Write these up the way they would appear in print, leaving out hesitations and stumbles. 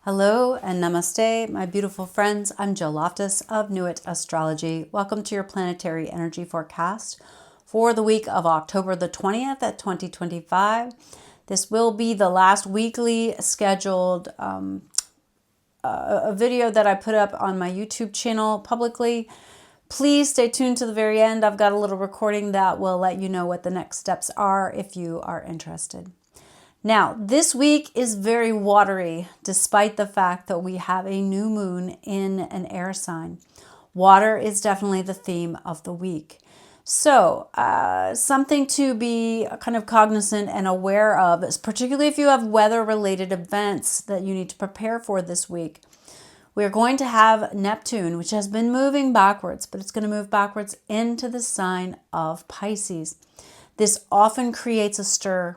Hello and namaste, my beautiful friends. I'm Jill Loftus of Nuit Astrology. Welcome to your planetary energy forecast for the week of October the 20th at 2025. This will be the last weekly scheduled a video that I put up on my YouTube channel publicly. Please stay tuned to the very end. I've got a little recording that will let you know what the next steps are if you are interested. Now, this week is very watery, despite the fact that we have a new moon in an air sign. Water is definitely the theme of the week. So, something to be kind of cognizant and aware of, particularly if you have weather-related events that you need to prepare for this week. We're going to have Neptune, which has been moving backwards, but it's going to move backwards into the sign of Pisces. This often creates a stir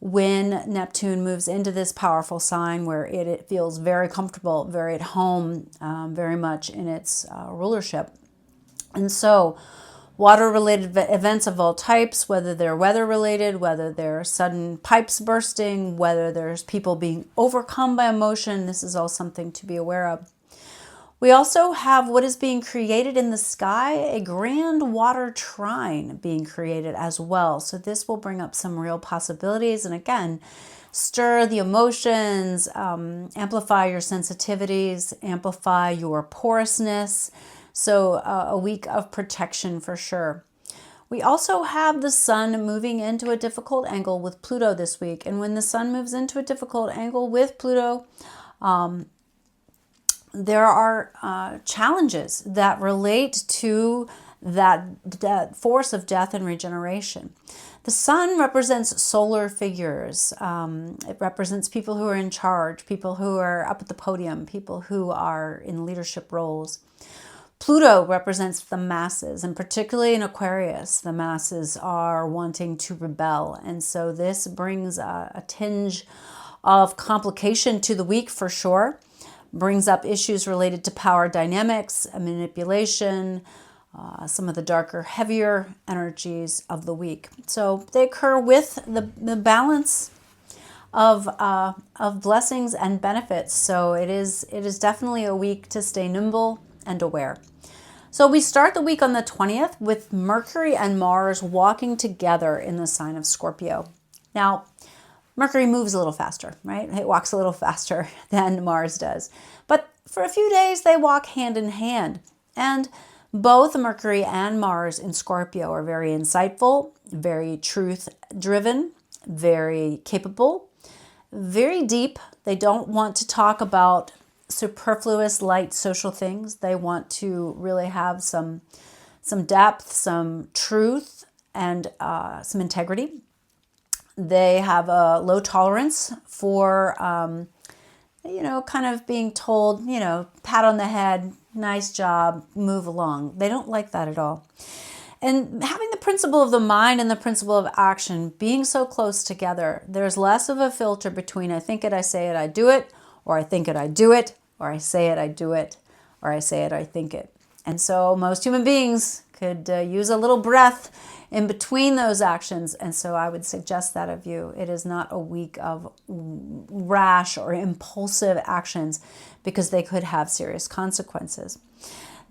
when Neptune moves into this powerful sign where it feels very comfortable, very at home, very much in its rulership. And so water-related events of all types, whether they're weather-related, whether they're sudden pipes bursting, whether there's people being overcome by emotion, this is all something to be aware of. We also have what is being created in the sky, a grand water trine being created as well. So this will bring up some real possibilities and again, stir the emotions, amplify your sensitivities, amplify your porousness. So a week of protection for sure. We also have the sun moving into a difficult angle with Pluto this week. And when the sun moves into a difficult angle with Pluto, there are challenges that relate to that force of death and regeneration. The sun represents solar figures. It represents people who are in charge, people who are up at the podium, people who are in leadership roles. Pluto represents the masses, and particularly in Aquarius, the masses are wanting to rebel. And so this brings a tinge of complication to the week for sure. Brings up issues related to power dynamics, manipulation, some of the darker, heavier energies of the week. So they occur with the balance of blessings and benefits. So it is definitely a week to stay nimble and aware. So we start the week on the 20th with Mercury and Mars walking together in the sign of Scorpio. Now, Mercury moves a little faster, right? It walks a little faster than Mars does. But for a few days, they walk hand in hand. And both Mercury and Mars in Scorpio are very insightful, very truth-driven, very capable, very deep. They don't want to talk about superfluous, light social things. They want to really have some depth, some truth, and some integrity. They have a low tolerance for, kind of being told, pat on the head, nice job, move along. They don't like that at all. And having the principle of the mind and the principle of action being so close together, there's less of a filter between I think it, I say it, I do it, or I think it, I do it, or I say it, I do it, or I say it, I think it. And so most human beings could use a little breath in between those actions. And so I would suggest that of you. It is not a week of rash or impulsive actions because they could have serious consequences.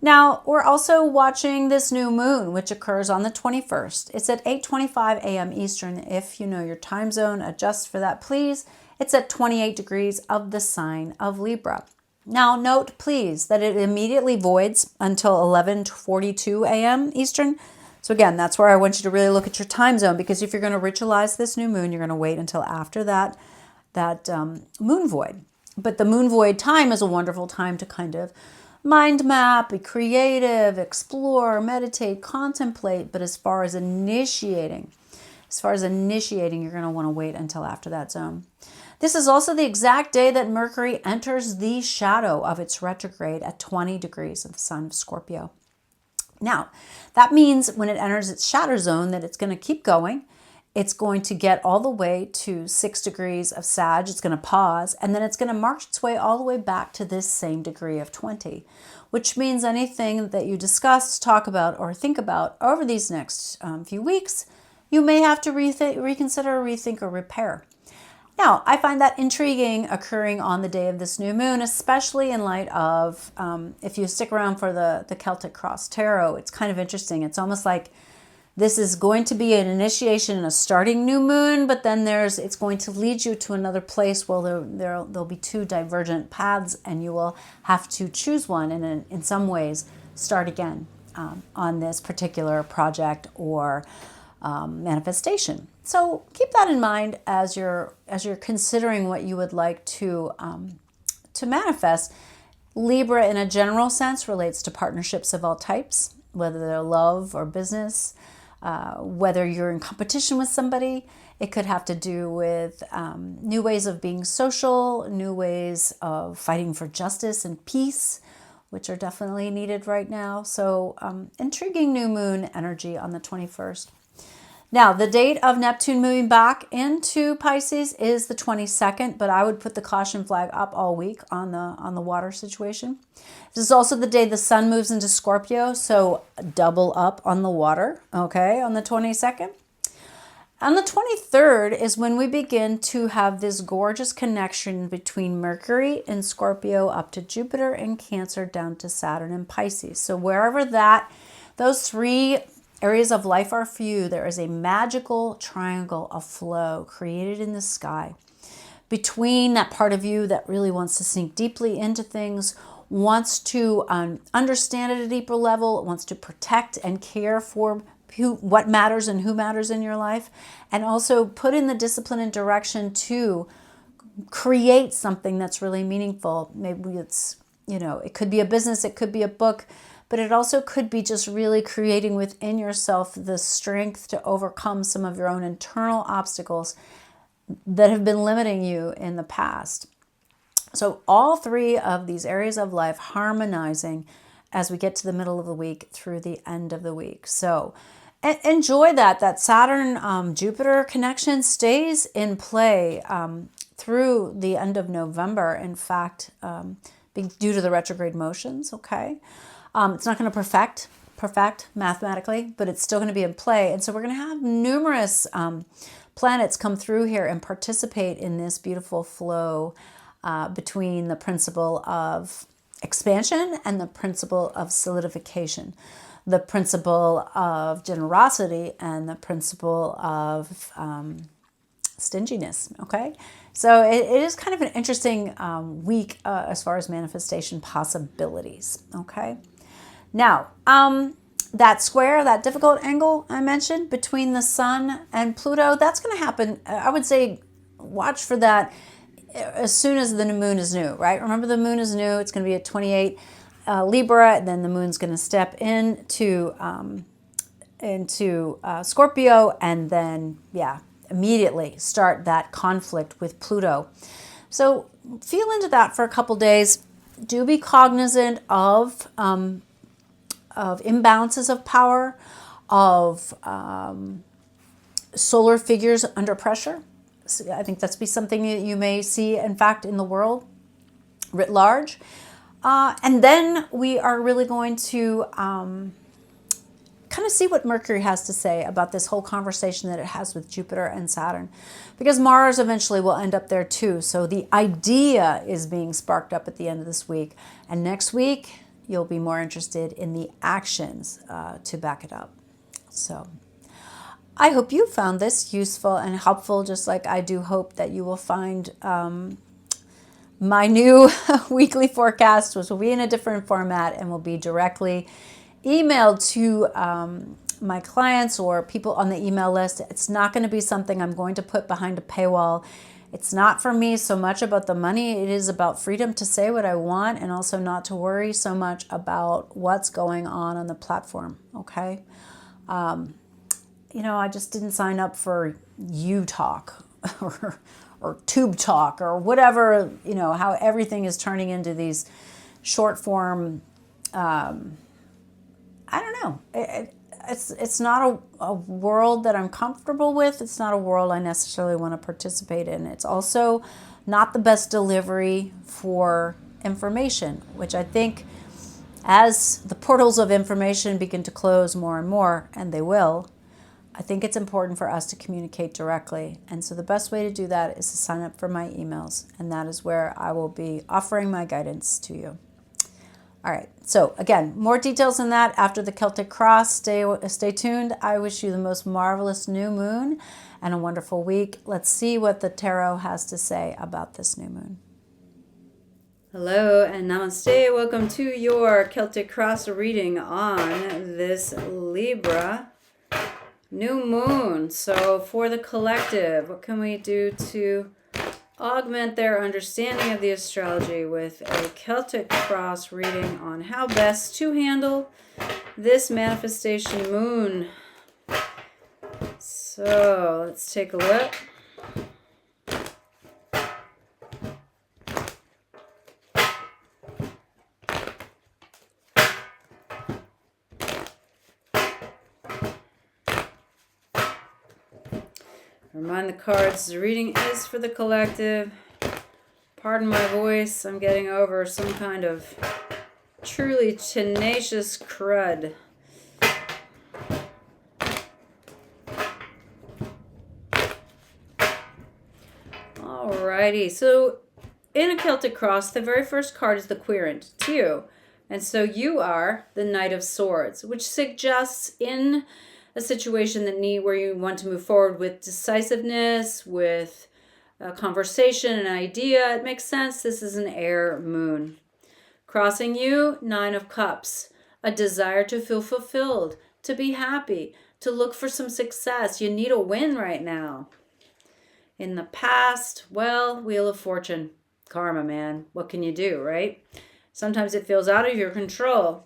Now, we're also watching this new moon, which occurs on the 21st. It's at 8:25 a.m. Eastern. If you know your time zone, adjust for that, please. It's at 28 degrees of the sign of Libra. Now, note, please, that it immediately voids until 11:42 a.m. Eastern. So again, that's where I want you to really look at your time zone, because if you're going to ritualize this new moon, you're going to wait until after that moon void. But the moon void time is a wonderful time to kind of mind map, be creative, explore, meditate, contemplate. But as far as initiating, you're going to want to wait until after that zone. This is also the exact day that Mercury enters the shadow of its retrograde at 20 degrees of the sign of Scorpio. Now, that means when it enters its shadow zone that it's going to keep going. It's going to get all the way to 6 degrees of Sag. It's going to pause, and then it's going to march its way all the way back to this same degree of 20, which means anything that you discuss, talk about, or think about over these next few weeks, you may have to reconsider, rethink, or repair. Now, I find that intriguing occurring on the day of this new moon, especially in light of, if you stick around for the Celtic Cross Tarot, it's kind of interesting. It's almost like this is going to be an initiation and a starting new moon, but then it's going to lead you to another place where there'll be two divergent paths, and you will have to choose one and in some ways start again on this particular project or manifestation. So keep that in mind as you're considering what you would like to manifest. Libra, in a general sense, relates to partnerships of all types, whether they're love or business, whether you're in competition with somebody. It could have to do with new ways of being social, new ways of fighting for justice and peace, which are definitely needed right now. So intriguing new moon energy on the 21st. Now, the date of Neptune moving back into Pisces is the 22nd, but I would put the caution flag up all week on the water situation. This is also the day the sun moves into Scorpio, so double up on the water, okay, on the 22nd. On the 23rd is when we begin to have this gorgeous connection between Mercury in Scorpio up to Jupiter in Cancer down to Saturn in Pisces. So wherever those three areas of life are for you, there is a magical triangle of flow created in the sky between that part of you that really wants to sink deeply into things, wants to understand at a deeper level, wants to protect and care for what matters and who matters in your life, and also put in the discipline and direction to create something that's really meaningful. Maybe it's, it could be a business, it could be a book, but it also could be just really creating within yourself the strength to overcome some of your own internal obstacles that have been limiting you in the past. So all three of these areas of life harmonizing as we get to the middle of the week through the end of the week. So enjoy that Saturn Jupiter connection stays in play through the end of November. In fact, due to the retrograde motions, okay? It's not going to perfect mathematically, but it's still going to be in play. And so we're going to have numerous planets come through here and participate in this beautiful flow between the principle of expansion and the principle of solidification, the principle of generosity and the principle of stinginess, okay? So it is kind of an interesting week as far as manifestation possibilities, okay? Now, that square, that difficult angle I mentioned between the sun and Pluto, that's going to happen. I would say watch for that as soon as the moon is new, right? Remember, the moon is new. It's going to be at 28 Libra, and then the moon's going to step into Scorpio, and then, immediately start that conflict with Pluto. So feel into that for a couple days. Do be cognizant of imbalances of power, of solar figures under pressure. So I think that's be something that you may see, in fact, in the world writ large. And then we are really going to kind of see what Mercury has to say about this whole conversation that it has with Jupiter and Saturn, because Mars eventually will end up there too. So the idea is being sparked up at the end of this week. And next week, you'll be more interested in the actions to back it up. So I hope you found this useful and helpful, just like I do hope that you will find my new weekly forecast, which will be in a different format and will be directly emailed to my clients or people on the email list. It's not going to be something I'm going to put behind a paywall. It's not for me so much about the money. It is about freedom to say what I want, and also not to worry so much about what's going on the platform, okay? I just didn't sign up for You Talk or Tube Talk or whatever, how everything is turning into these short form, I don't know. It's not a world that I'm comfortable with. It's not a world I necessarily want to participate in. It's also not the best delivery for information, which I think as the portals of information begin to close more and more, and they will, I think it's important for us to communicate directly. And so the best way to do that is to sign up for my emails. And that is where I will be offering my guidance to you. All right. So again, more details on that after the Celtic Cross. Stay tuned. I wish you the most marvelous new moon and a wonderful week. Let's see what the tarot has to say about this new moon. Hello and namaste. Welcome to your Celtic Cross reading on this Libra new moon. So for the collective, what can we do to augment their understanding of the astrology with a Celtic Cross reading on how best to handle this manifestation moon? So let's take a look. Remind the cards, the reading is for the collective. Pardon my voice, I'm getting over some kind of truly tenacious crud. Alrighty, so in a Celtic Cross, the very first card is the Querent. It's you. And so you are the Knight of Swords, which suggests in a situation where you want to move forward with decisiveness, with a conversation, an idea. It makes sense. This is an air moon. Crossing you, 9 of Cups. A desire to feel fulfilled, to be happy, to look for some success. You need a win right now. In the past, well, Wheel of Fortune. Karma, man. What can you do, right? Sometimes it feels out of your control.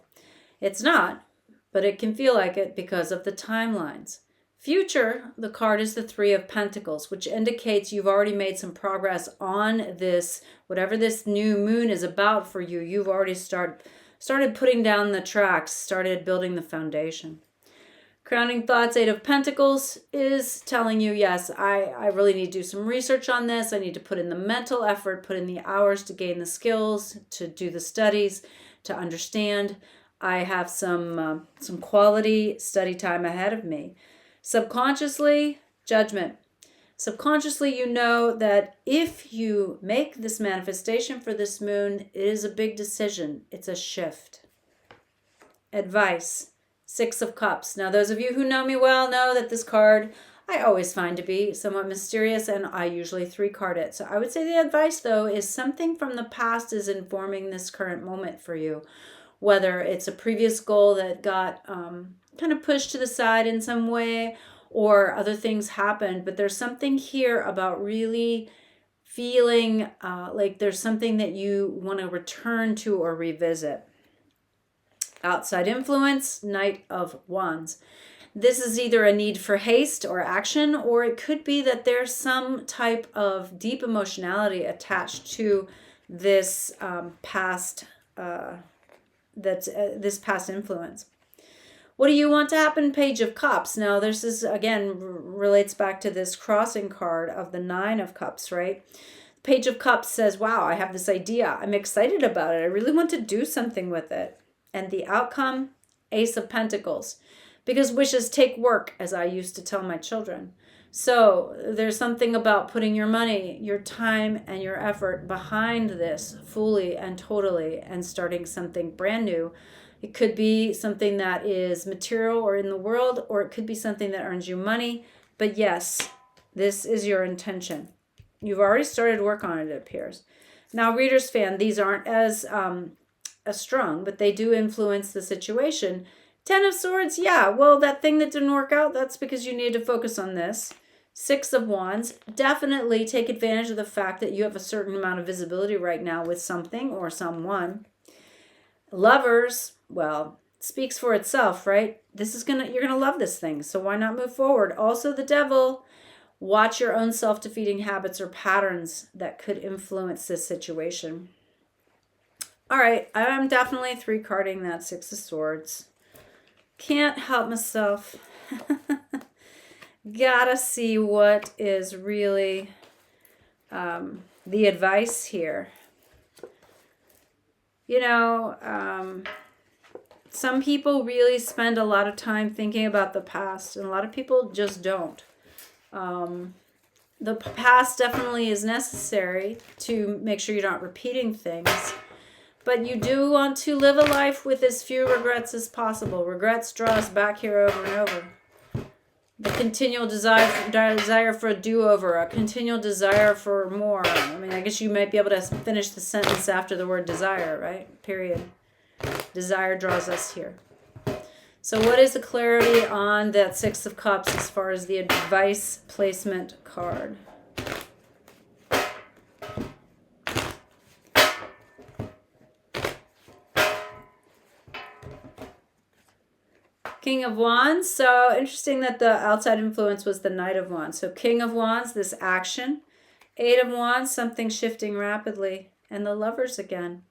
It's not. But it can feel like it because of the timelines. Future, the card is the 3 of Pentacles, which indicates you've already made some progress on this, whatever this new moon is about for you. You've already started putting down the tracks, started building the foundation. Crowning Thoughts, 8 of Pentacles, is telling you, yes, I really need to do some research on this. I need to put in the mental effort, put in the hours to gain the skills, to do the studies, to understand. I have some quality study time ahead of me. Subconsciously, Judgment. Subconsciously, you know that if you make this manifestation for this moon, it is a big decision. It's a shift. Advice. 6 of Cups. Now, those of you who know me well know that this card I always find to be somewhat mysterious, and I usually 3-card it. So I would say the advice, though, is something from the past is informing this current moment for you. Whether it's a previous goal that got kind of pushed to the side in some way, or other things happened. But there's something here about really feeling like there's something that you want to return to or revisit. Outside influence, Knight of Wands. This is either a need for haste or action, or it could be that there's some type of deep emotionality attached to this past this past influence. What do you want to happen? Page of Cups. Now, this is, again, relates back to this crossing card of the 9 of Cups, right? Page of Cups says, wow, I have this idea. I'm excited about it. I really want to do something with it. And the outcome, Ace of Pentacles. Because wishes take work, as I used to tell my children. So there's something about putting your money, your time, and your effort behind this fully and totally and starting something brand new. It could be something that is material or in the world, or it could be something that earns you money. But yes, this is your intention. You've already started work on it, it appears. Now, readers fan, these aren't as strong, but they do influence the situation. 10 of Swords, yeah, well, that thing that didn't work out, that's because you need to focus on this. 6 of Wands, definitely take advantage of the fact that you have a certain amount of visibility right now with something or someone. Lovers, well, speaks for itself, right? You're gonna love this thing, so why not move forward? Also, the Devil, watch your own self-defeating habits or patterns that could influence this situation. All right, I'm definitely 3-carding that 6 of Swords. Can't help myself. Gotta see what is really the advice here. You know, Some people really spend a lot of time thinking about the past, and a lot of people just don't. The past definitely is necessary to make sure you're not repeating things. But you do want to live a life with as few regrets as possible. Regrets draw us back here over and over. The continual desire for a do-over, a continual desire for more. I mean, I guess you might be able to finish the sentence after the word desire, right? Period. Desire draws us here. So what is the clarity on that Six of Cups as far as the advice placement card? King of Wands. So interesting that the outside influence was the Knight of Wands. So King of Wands, this action. Eight of Wands, something shifting rapidly. And the Lovers again.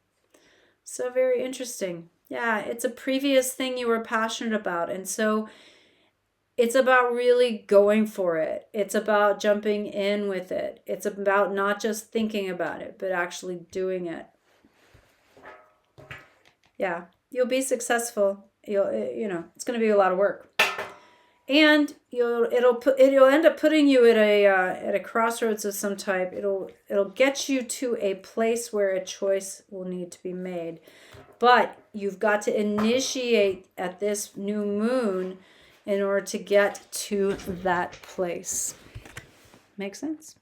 So very interesting. Yeah, it's a previous thing you were passionate about. And so it's about really going for it. It's about jumping in with it. It's about not just thinking about it, but actually doing it. Yeah, you'll be successful. It's going to be a lot of work, and it'll end up putting you at a crossroads of some type. It'll get you to a place where a choice will need to be made, but you've got to initiate at this new moon in order to get to that place. Make sense?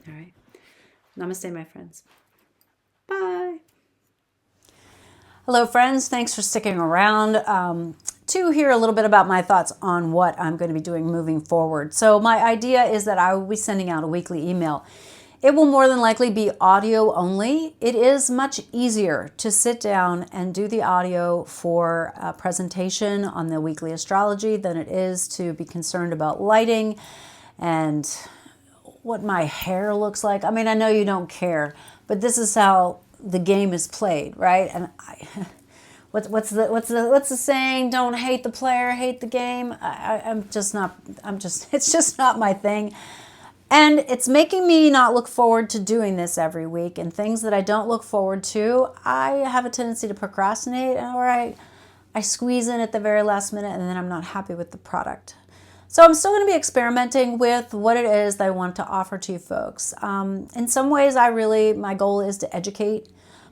All right. Namaste, my friends. Bye. Hello, friends. Thanks for sticking around to hear a little bit about my thoughts on what I'm going to be doing moving forward. So my idea is that I will be sending out a weekly email. It will more than likely be audio only. It is much easier to sit down and do the audio for a presentation on the weekly astrology than it is to be concerned about lighting and what my hair looks like. I mean, I know you don't care, but this is how the game is played, right? And what's the saying? Don't hate the player, hate the game. It's just not my thing. And it's making me not look forward to doing this every week. And things that I don't look forward to, I have a tendency to procrastinate, or I squeeze in at the very last minute, and then I'm not happy with the product. So I'm still going to be experimenting with what it is that I want to offer to you folks. In some ways, my goal is to educate.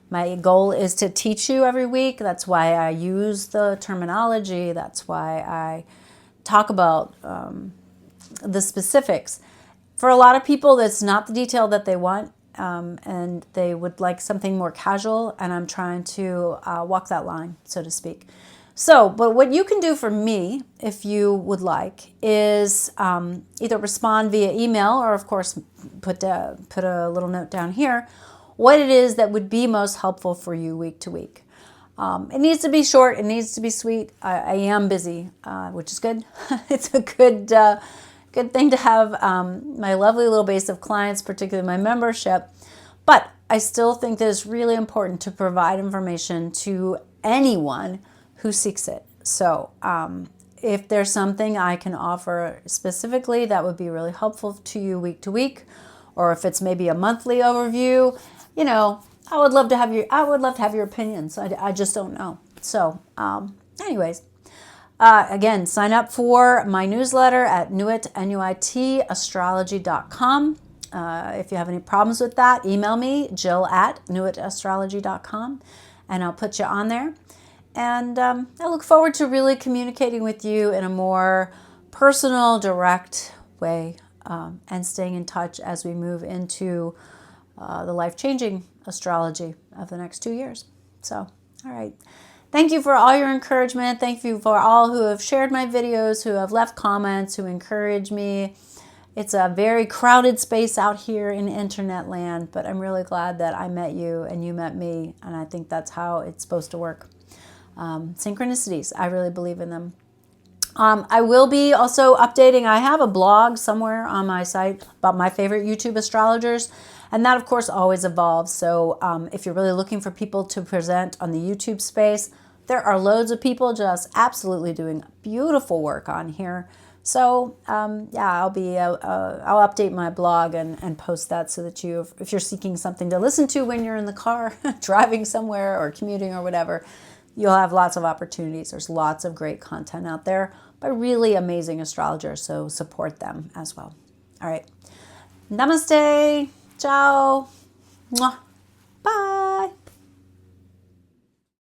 My goal is to teach you every week. That's why I use the terminology. That's why I talk about the specifics. For a lot of people, that's not the detail that they want, and they would like something more casual, and I'm trying to walk that line, so to speak. So, but what you can do for me, if you would like, is either respond via email or, of course, put a little note down here, what it is that would be most helpful for you week to week. It needs to be short. It needs to be sweet. I am busy, which is good. It's a good thing to have my lovely little base of clients, particularly my membership. But I still think that it's really important to provide information to anyone who seeks it. So if there's something I can offer specifically that would be really helpful to you week to week, or if it's maybe a monthly overview, I would love to have your opinions. I just don't know. So anyways, again, sign up for my newsletter at Nuit, Nuit, astrology.com. If you have any problems with that, email me, jill@nuitastrology.com, and I'll put you on there. And I look forward to really communicating with you in a more personal, direct way, and staying in touch as we move into the life-changing astrology of the next 2 years. So, all right. Thank you for all your encouragement. Thank you for all who have shared my videos, who have left comments, who encourage me. It's a very crowded space out here in internet land, but I'm really glad that I met you and you met me, and I think that's how it's supposed to work. Synchronicities, I really believe in them. I will be also updating. I have a blog somewhere on my site about my favorite YouTube astrologers, and that, of course, always evolves. So if you're really looking for people to present on the YouTube space, there are loads of people just absolutely doing beautiful work on here. So yeah, I'll update my blog and post that so that if you're seeking something to listen to when you're in the car, driving somewhere or commuting or whatever, you'll have lots of opportunities. There's lots of great content out there by really amazing astrologers, so support them as well. All right. Namaste. Ciao. Mwah. Bye.